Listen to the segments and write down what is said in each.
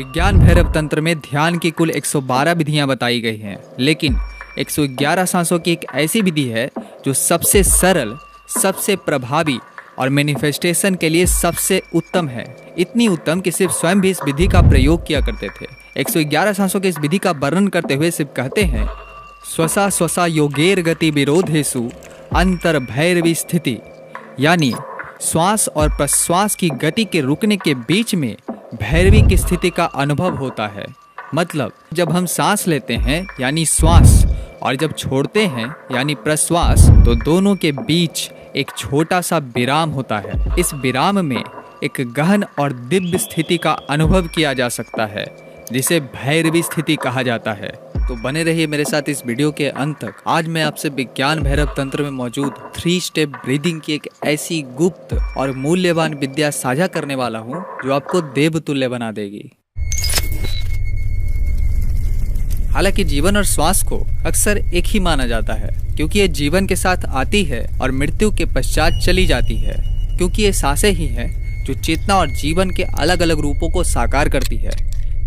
विज्ञान भैरव तंत्र में ध्यान की कुल 112 विधियां बताई गई हैं, लेकिन 111 सांसों की एक ऐसी विधि है जो सबसे सरल, सबसे प्रभावी और मैनिफेस्टेशन के लिए सबसे उत्तम है। इतनी उत्तम कि सिर्फ स्वयं भी इस विधि का प्रयोग किया करते थे। 111 सांसों की इस विधि का वर्णन करते हुए सिर्फ कहते हैं, स्वसा स्वसा योगेर गति विरोधेषु अंतर भैरवी स्थिति, यानी श्वास और प्रश्वास की गति के रुकने के बीच में भैरवी की स्थिति का अनुभव होता है। मतलब जब हम सांस लेते हैं यानी श्वास और जब छोड़ते हैं यानी प्रश्वास, तो दोनों के बीच एक छोटा सा विराम होता है। इस विराम में एक गहन और दिव्य स्थिति का अनुभव किया जा सकता है, जिसे भैरवी स्थिति कहा जाता है। तो बने रहिए मेरे साथ इस वीडियो के अंत तक। आज मैं आपसे विज्ञान भैरव तंत्र में मौजूद 3 स्टेप ब्रीदिंग की एक ऐसी गुप्त और मूल्यवान विद्या साझा करने वाला हूँ जो आपको देवतुल्य बना देगी। हालांकि जीवन और श्वास को अक्सर एक ही माना जाता है, क्योंकि ये जीवन के साथ आती है और मृत्यु के पश्चात चली जाती है, क्योंकि ये सांसें ही हैं जो चेतना और जीवन के अलग अलग रूपों को साकार करती है,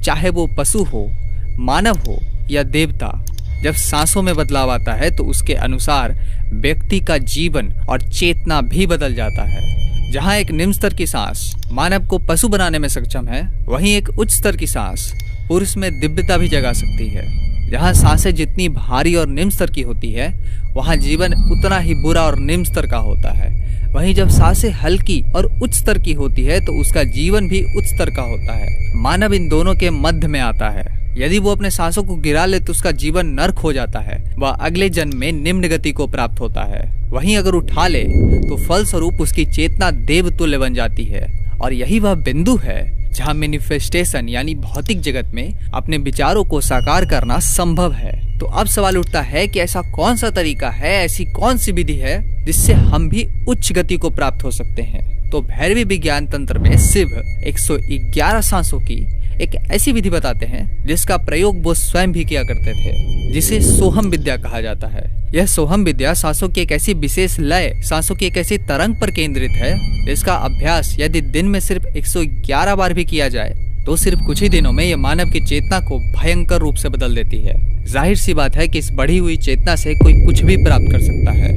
चाहे वो पशु हो, मानव हो या देवता। जब सांसों में बदलाव आता है तो उसके अनुसार व्यक्ति का जीवन और चेतना भी बदल जाता है। जहाँ एक निम्न स्तर की सांस मानव को पशु बनाने में सक्षम है, वहीं एक उच्च स्तर की सांस पुरुष में दिव्यता भी जगा सकती है। जहाँ सांसें जितनी भारी और निम्न स्तर की होती है, वहाँ जीवन उतना ही बुरा और निम्न स्तर का होता है। वहीं जब सांसें हल्की और उच्च स्तर की होती है तो उसका जीवन भी उच्च स्तर का होता है। मानव इन दोनों के मध्य में आता है। यदि वो अपने सांसों को गिरा ले तो उसका जीवन नर्क हो जाता है। वह अगले जन्म में निम्न गति को प्राप्त होता है। वहीं अगर उठा ले तो फलस्वरूप उसकी चेतना देवतुल्य बन जाती है। और यही वह बिंदु है जहाँ मैनिफेस्टेशन यानी भौतिक जगत में अपने विचारों को साकार करना संभव है। तो अब सवाल उठता है कि ऐसा कौन सा तरीका है, ऐसी कौन सी विधि है जिससे हम भी उच्च गति को प्राप्त हो सकते हैं। तो भैरवी विज्ञान तंत्र में शिव 111 सांसों की एक ऐसी विधि बताते हैं जिसका प्रयोग वो स्वयं भी किया करते थे, जिसे सोहम विद्या कहा जाता है। यह सोहम विद्या सांसों की एक ऐसी विशेष लय, सांसों की एक ऐसी तरंग पर केंद्रित है जिसका अभ्यास यदि दिन में सिर्फ 111 बार भी किया जाए तो सिर्फ कुछ ही दिनों में यह मानव की चेतना को भयंकर रूप से बदल देती है। जाहिर सी बात है कि इस बढ़ी हुई चेतना से कोई कुछ भी प्राप्त कर सकता है।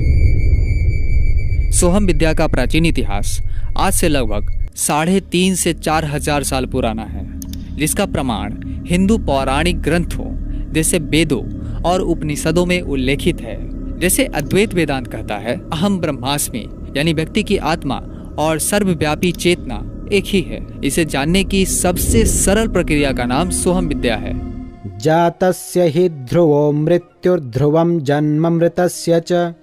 सोहम विद्या का प्राचीन इतिहास आज से लगभग 3.5 से 4 हजार साल पुराना है, जिसका प्रमाण हिंदू पौराणिक ग्रंथों जैसे वेदों और उपनिषदों में उल्लेखित है। जैसे अद्वैत वेदांत कहता है, अहम ब्रह्मास्मि, यानी व्यक्ति की आत्मा और सर्वव्यापी चेतना एक ही है। इसे जानने की सबसे सरल प्रक्रिया का नाम सोहम विद्या है। जातस्य हि ध्रुवो मृत्युर्ध्रुवं जन्ममृतस्य च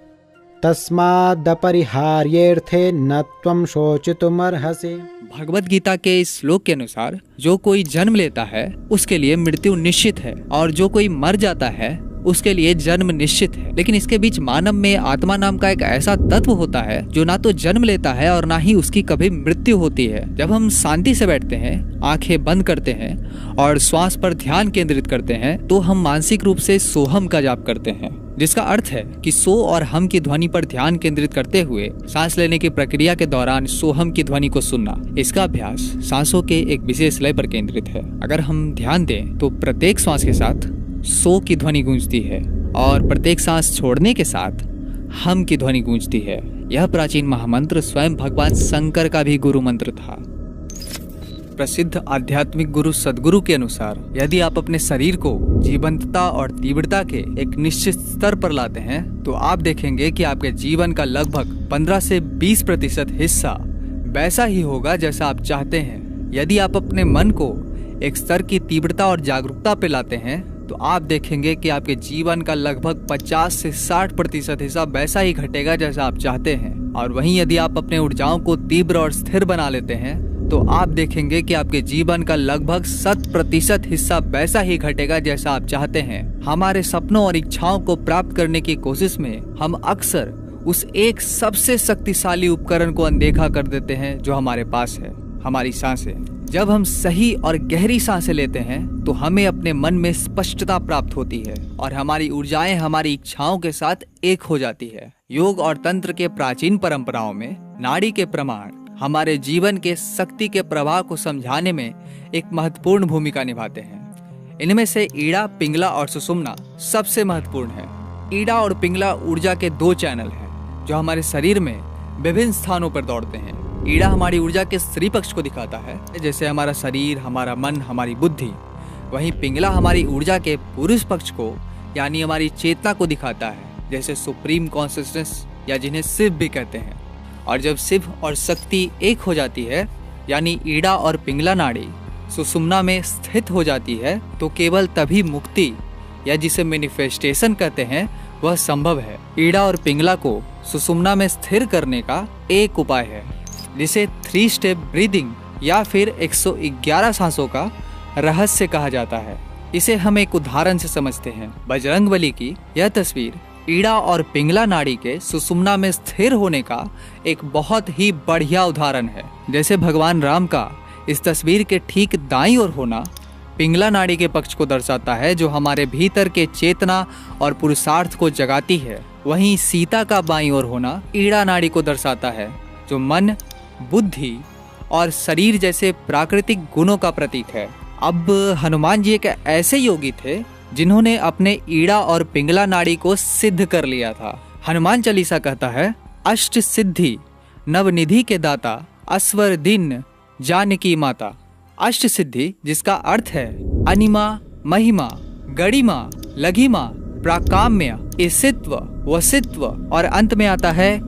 तस्मादपरिहार्येऽर्थे न त्वं शोचितुमर्हसि। भगवत गीता के इस श्लोक के अनुसार जो कोई जन्म लेता है उसके लिए मृत्यु निश्चित है, और जो कोई मर जाता है उसके लिए जन्म निश्चित है। लेकिन इसके बीच मानव में आत्मा नाम का एक ऐसा तत्व होता है जो ना तो जन्म लेता है और ना ही उसकी कभी मृत्यु होती है। जब हम शांति से बैठते हैं, आंखें बंद करते हैं और श्वास पर ध्यान केंद्रित करते हैं, तो हम मानसिक रूप से सोहम का जाप करते हैं, जिसका अर्थ है कि सो और हम की ध्वनि पर ध्यान केंद्रित करते हुए सांस लेने की प्रक्रिया के दौरान सोहम की ध्वनि को सुनना। इसका अभ्यास सांसों के एक विशेष लय पर केंद्रित है। अगर हम ध्यान दें तो प्रत्येक श्वास के साथ सो की ध्वनि गूंजती है और प्रत्येक सांस छोड़ने के साथ हम की ध्वनि गूंजती है। यह प्राचीन महामंत्र स्वयं भगवान शंकर का भी गुरु मंत्र था। प्रसिद्ध आध्यात्मिक गुरु सद्गुरु के अनुसार यदि आप अपने शरीर को जीवंतता और तीव्रता के एक निश्चित स्तर पर लाते हैं तो आप देखेंगे कि आपके जीवन का लगभग 15 से 20% हिस्सा वैसा ही होगा जैसा आप चाहते हैं। यदि आप अपने मन को एक स्तर की तीव्रता और जागरूकता पे लाते हैं तो आप देखेंगे कि आपके जीवन का लगभग 50 से 60% हिस्सा वैसा ही घटेगा जैसा आप चाहते हैं। और वहीं यदि आप अपने ऊर्जाओं को तीव्र और स्थिर बना लेते हैं तो आप देखेंगे कि आपके जीवन का लगभग 100% हिस्सा वैसा ही घटेगा जैसा आप चाहते हैं। हमारे सपनों और इच्छाओं को प्राप्त करने की कोशिश में हम अक्सर उस एक सबसे शक्तिशाली उपकरण को अनदेखा कर देते हैं जो हमारे पास है, हमारी सांसें। जब हम सही और गहरी सांसें लेते हैं तो हमें अपने मन में स्पष्टता प्राप्त होती है और हमारी ऊर्जाएं हमारी इच्छाओं के साथ एक हो जाती है। योग और तंत्र के प्राचीन परंपराओं में नाड़ी के प्रमाण हमारे जीवन के शक्ति के प्रवाह को समझाने में एक महत्वपूर्ण भूमिका निभाते हैं। इनमें से ईड़ा, पिंगला और सुषुम्ना सबसे महत्वपूर्ण है। ईड़ा और पिंगला ऊर्जा के 2 चैनल हैं जो हमारे शरीर में विभिन्न स्थानों पर दौड़ते हैं। ईड़ा हमारी ऊर्जा के स्त्री पक्ष को दिखाता है, जैसे हमारा शरीर, हमारा मन, हमारी बुद्धि। वहीं पिंगला हमारी ऊर्जा के पुरुष पक्ष को यानी हमारी चेतना को दिखाता है, जैसे सुप्रीम कॉन्शियसनेस या जिन्हें शिव भी कहते हैं। और जब शिव और शक्ति एक हो जाती है यानी ईड़ा और पिंगला नाड़ी सुषुम्ना में स्थित हो जाती है तो केवल तभी मुक्ति या जिसे मैनिफेस्टेशन कहते हैं वह संभव है। ईड़ा और पिंगला को सुषुम्ना में स्थिर करने का एक उपाय है जिसे 3 स्टेप ब्रीदिंग या फिर 111 सांसों का रहस्य कहा जाता है। इसे हम एक उदाहरण से समझते हैं। बजरंगबली की यह तस्वीर ईड़ा और पिंगला नाड़ी के सुषुम्ना में स्थिर होने का एक बहुत ही बढ़िया उदाहरण है। जैसे भगवान राम का इस तस्वीर के ठीक दाईं ओर होना पिंगला नाड़ी के पक्ष को दर्शाता है जो हमारे भीतर के चेतना और पुरुषार्थ को जगाती है। वहीं सीता का बाईं ओर होना ईड़ा नाड़ी को दर्शाता है जो मन, बुद्धि और शरीर जैसे प्राकृतिक गुणों का प्रतीक है। अब हनुमान जी एक ऐसे योगी थे जिन्होंने अपने ईड़ा और पिंगला नाड़ी को सिद्ध कर लिया था। हनुमान चालीसा कहता है, अष्ट सिद्धि नवनिधि के दाता, अस्वर दिन जानकी माता। अष्ट सिद्धि जिसका अर्थ है अनिमा, महिमा, गणिमा, लघिमा, प्राकाम्य, ईसित्व, वसित्व और अंत में आता है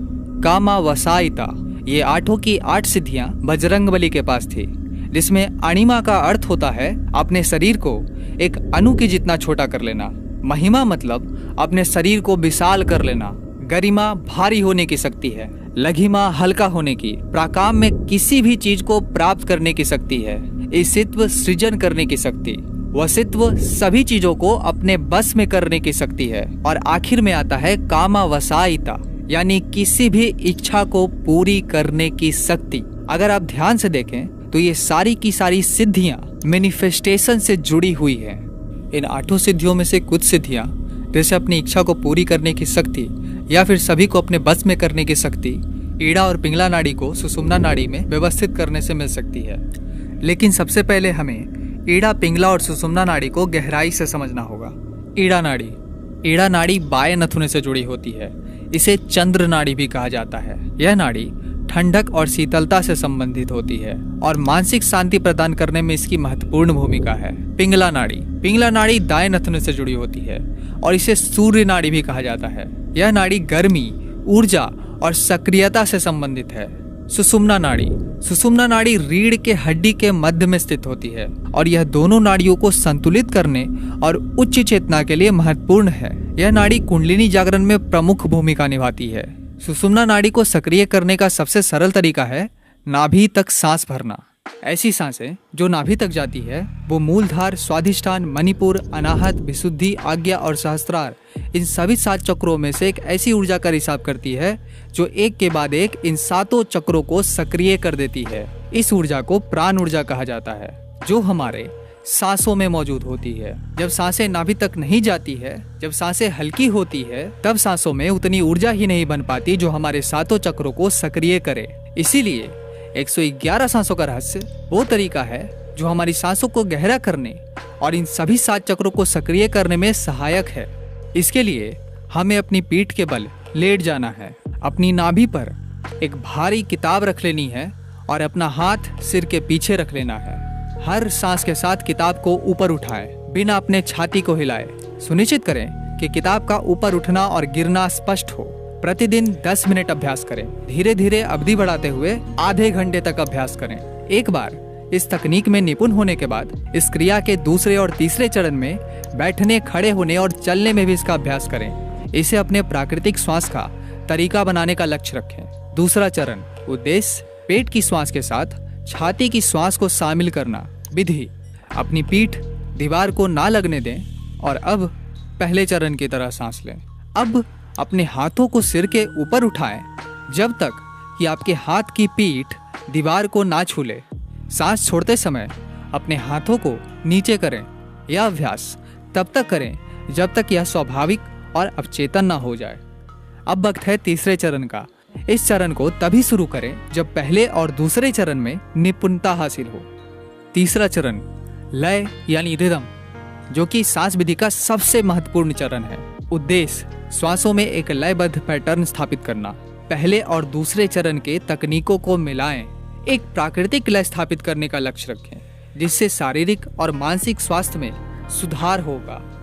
कामावसायिता। ये 8 की 8 सिद्धियां बजरंगबली के पास थी, जिसमें अणिमा का अर्थ होता है अपने शरीर को एक अणु के जितना छोटा कर लेना। महिमा मतलब अपने शरीर को विशाल कर लेना। गरिमा भारी होने की शक्ति है। लघिमा हल्का होने की। प्राकाम में किसी भी चीज को प्राप्त करने की शक्ति है। ईसित्व सृजन करने की शक्ति। वसित्व सभी चीजों को अपने बस में करने की शक्ति है। और आखिर में आता है कामावसायिता यानी किसी भी इच्छा को पूरी करने की शक्ति। अगर आप ध्यान से देखें तो ये सारी की सारी सिद्धियां मैनिफेस्टेशन से जुड़ी हुई हैं। इन 8 सिद्धियों में से कुछ सिद्धियां जैसे अपनी इच्छा को पूरी करने की शक्ति या फिर सभी को अपने बस में करने की शक्ति ईड़ा और पिंगला नाड़ी को सुषुम्ना नाड़ी में व्यवस्थित करने से मिल सकती है। लेकिन सबसे पहले हमें ईड़ा, पिंगला और सुषुम्ना नाड़ी को गहराई से समझना होगा। ईड़ा नाड़ी। ईड़ा नाड़ी बाएं नथुने से जुड़ी होती है। इसे चंद्र नाड़ी भी कहा जाता है। यह नाड़ी ठंडक और शीतलता से संबंधित होती है और मानसिक शांति प्रदान करने में इसकी महत्वपूर्ण भूमिका है। पिंगला नाड़ी। पिंगला नाड़ी दाएं नथुने से जुड़ी होती है और इसे सूर्य नाड़ी भी कहा जाता है। यह नाड़ी गर्मी, ऊर्जा और सक्रियता से संबंधित है। सुषुम्ना नाड़ी। सुषुम्ना नाड़ी रीढ़ के हड्डी के मध्य में स्थित होती है और यह दोनों नाड़ियों को संतुलित करने और उच्च चेतना के लिए महत्वपूर्ण है। यह नाड़ी कुंडलिनी जागरण में प्रमुख भूमिका निभाती है। सुषुम्ना नाड़ी को सक्रिय करने का सबसे सरल तरीका है नाभि तक सांस भरना। ऐसी सांसें जो नाभि तक जाती है वो मूलधार, स्वाधिष्ठान, मणिपुर, अनाहत, विशुद्धि, आज्ञा और सहस्त्रार, इन सभी 7 चक्रों में से एक ऐसी ऊर्जा का रिसाव करती है जो एक के बाद एक इन 7 चक्रों को सक्रिय कर देती है। इस ऊर्जा को प्राण ऊर्जा कहा जाता है जो हमारे सांसों में मौजूद होती है। जब सांसें नाभि तक नहीं जाती है, जब सांसें हल्की होती है, तब सांसों में उतनी ऊर्जा ही नहीं बन पाती जो हमारे 7 चक्रों को सक्रिय करे। इसीलिए 111 सांसों का रहस्य वो तरीका है जो हमारी सांसों को गहरा करने और इन सभी 7 चक्रों को सक्रिय करने में सहायक है। इसके लिए हमें अपनी पीठ के बल लेट जाना है, अपनी नाभि पर एक भारी किताब रख लेनी है और अपना हाथ सिर के पीछे रख लेना है। हर सांस के साथ किताब को ऊपर उठाएं, बिना अपने छाती को हिलाए। सुनिश्चित करें कि किताब का ऊपर उठना और गिरना स्पष्ट हो। प्रतिदिन 10 मिनट अभ्यास करें। धीरे धीरे अवधि बढ़ाते हुए आधे घंटे तक अभ्यास करें। एक बार इस तकनीक में निपुण होने के बाद इस क्रिया के दूसरे और तीसरे चरण में बैठने, खड़े होने और चलने में भी इसका अभ्यास करें। इसे अपने प्राकृतिक श्वास का तरीका बनाने का लक्ष्य रखें। दूसरा चरण, उद्देश्य पेट की श्वास के साथ छाती की श्वास को शामिल करना। विधि, अपनी पीठ दीवार को ना लगने दें और अब पहले चरण की तरह सांस लें। अब अपने हाथों को सिर के ऊपर उठाएं जब तक कि आपके हाथ की पीठ दीवार को ना छू ले। सांस छोड़ते समय अपने हाथों को नीचे करें। यह अभ्यास तब तक करें जब तक यह स्वाभाविक और अवचेतन ना हो जाए। अब वक्त है तीसरे चरण का। इस चरण को तभी शुरू करें जब पहले और दूसरे चरण में निपुणता हासिल हो। तीसरा चरण लय यानी रिदम, जो कि सांस विधि का सबसे महत्वपूर्ण चरण है। उद्देश्य श्वासों में एक लयबद्ध पैटर्न स्थापित करना। पहले और दूसरे चरण के तकनीकों को मिलाएं, एक प्राकृतिक लय स्थापित करने का लक्ष्य रखें, जिससे शारीरिक और मानसिक स्वास्थ्य में सुधार होगा।